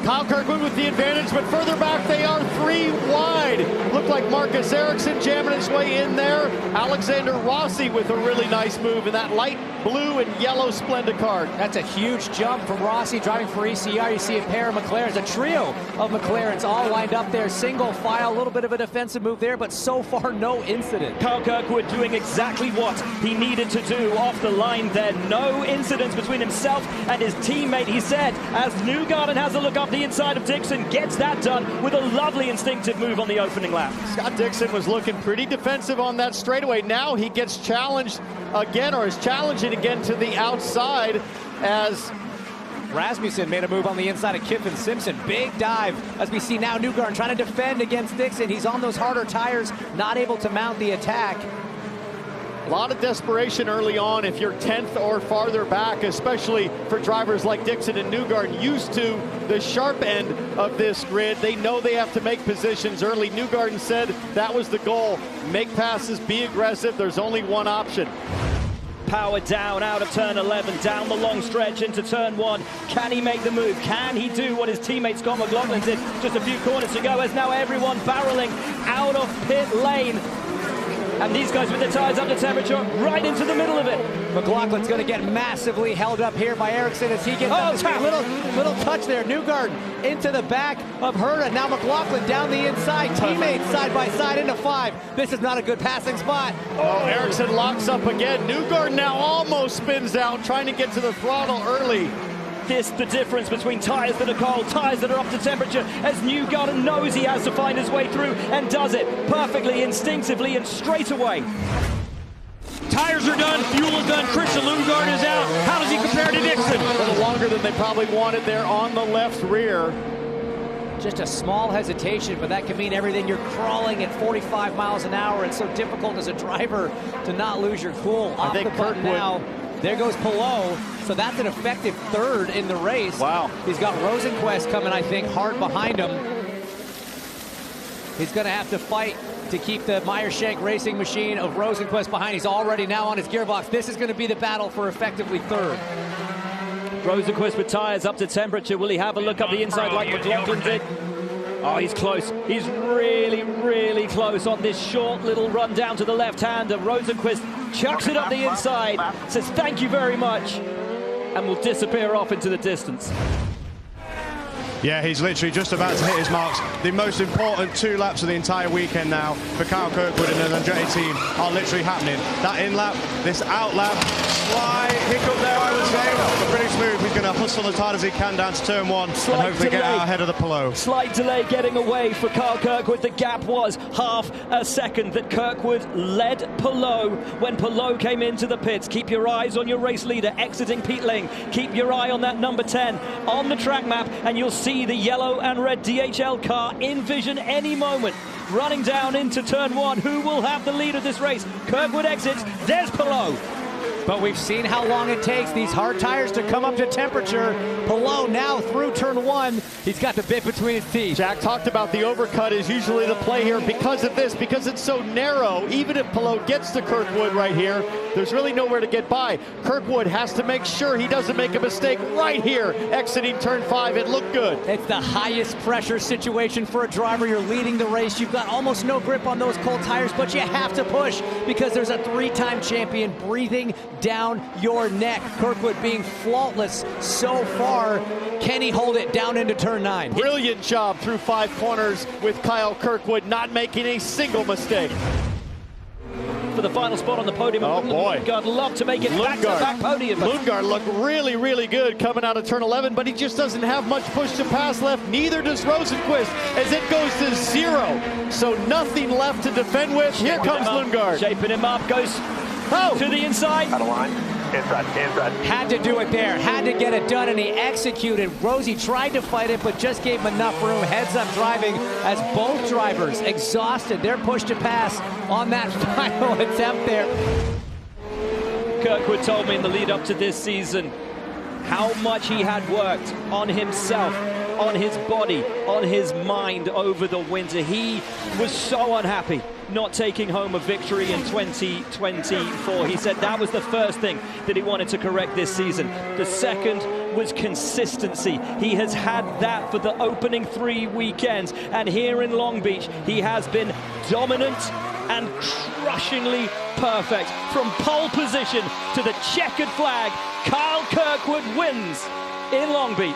Kyle Kirkwood with the advantage, but further back they are 3 wide. Looked like Marcus Ericsson jamming his way in there. Alexander Rossi with a really nice move in that light blue and yellow Splenda card. That's a huge jump from Rossi driving for ECR. You see a pair of McLarens, a trio of McLarens all lined up there, single file, a little bit of a defensive move there, but so far no incident. Kyle Kirkwood doing exactly what he needed to do off the line there. No incidents between himself and his teammate, he said, as Newgarden has a look up the inside of Dixon, gets that done with a lovely instinctive move on the opening lap. Scott Dixon was looking pretty defensive on that straightaway. Now he gets challenged again, or is challenging again to the outside as Rasmussen made a move on the inside of Kiffin Simpson. Big dive as we see now Newgarden trying to defend against Dixon. He's on those harder tires, not able to mount the attack. a lot of desperation early on if you're 10th or farther back, especially for drivers like Dixon and Newgarden, used to the sharp end of this grid. They know they have to make positions early. Newgarden said that was the goal. Make passes, be aggressive. There's only one option. Power down out of turn 11, down the long stretch into turn 1. Can he make the move? Can he do what his teammate Scott McLaughlin did just a few corners ago, as now everyone barreling out of pit lane? And these guys with their tires up to temperature, right into the middle of it. McLaughlin's going to get massively held up here by Ericsson as he gets little touch there. Newgarden into the back of Herta. Now McLaughlin down the inside. Teammates side by side into 5. This is not a good passing spot. Oh, Ericsson locks up again. Newgarden now almost spins out, trying to get to the throttle early. This the difference between tires that are cold, tires that are up to temperature, as Newgarden knows he has to find his way through and does it perfectly, instinctively, and straight away. Tires are done, fuel is done, Christian Newgarden is out. How does he compare to Dixon? A little longer than they probably wanted there on the left rear. Just a small hesitation, but that can mean everything. You're crawling at 45 miles an hour. It's so difficult as a driver to not lose your cool. Off the button now. There goes Palou, so that's an effective third in the race. Wow. He's got Rosenquist coming, I think, hard behind him. He's going to have to fight to keep the Meyer-Shank racing machine of Rosenquist behind. He's already now on his gearbox. This is going to be the battle for effectively third. Rosenquist with tires up to temperature. Will he have a look up the inside like McLaughlin did? Oh, he's close. He's really, really close on this short little run down to the left-hander. Rosenquist chucks it up the inside, says thank you very much, and will disappear off into the distance. Yeah, he's literally just about to hit his marks. The most important 2 laps of the entire weekend now for Kyle Kirkwood and the Andretti team are literally happening. That in lap, this out lap, slight hiccup there, I would say, but pretty smooth. He's going to hustle as hard as he can down to turn 1 and hopefully get out ahead of the Palou. Slight delay getting away for Kyle Kirkwood. The gap was half a second that Kirkwood led Palou when Palou came into the pits. Keep your eyes on your race leader exiting pit lane. Keep your eye on that number 10 on the track map, and you'll see the yellow and red DHL car in vision any moment. Running down into turn 1. Who will have the lead of this race? Kirkwood exits. There's Palou. But we've seen how long it takes these hard tires to come up to temperature. Palou now through turn 1. He's got the bit between his teeth. Jack talked about the overcut is usually the play here because of this, because it's so narrow. Even if Palou gets to Kirkwood right here, there's really nowhere to get by. Kirkwood has to make sure he doesn't make a mistake right here, exiting turn 5. It looked good. It's the highest pressure situation for a driver. You're leading the race. You've got almost no grip on those cold tires, but you have to push because there's a 3-time champion breathing down your neck. Kirkwood being flawless so far. Can he hold it down into turn 9? Brilliant job through 5 corners with Kyle Kirkwood, not making a single mistake. For the final spot on the podium. Oh boy. Lundgaard love to make it back-to-back podium. Lundgaard looked really, really good coming out of turn 11, but he just doesn't have much push to pass left. Neither does Rosenquist, as it goes to 0. So nothing left to defend with. Here comes Lundgaard. Shaping him up, goes to the inside. Out of line. Inside. Had to do it there, had to get it done, and he executed. Rosie tried to fight it, but just gave him enough room. Heads up driving as both drivers exhausted. Their push to pass on that final attempt there. Kirkwood told me in the lead up to this season how much he had worked on himself, on his body, on his mind over the winter. He was so unhappy not taking home a victory in 2024. He said that was the first thing that he wanted to correct this season. The second was consistency. He has had that for the opening 3 weekends, and here in Long Beach, he has been dominant and crushingly perfect. From pole position to the checkered flag, Kyle Kirkwood wins in Long Beach.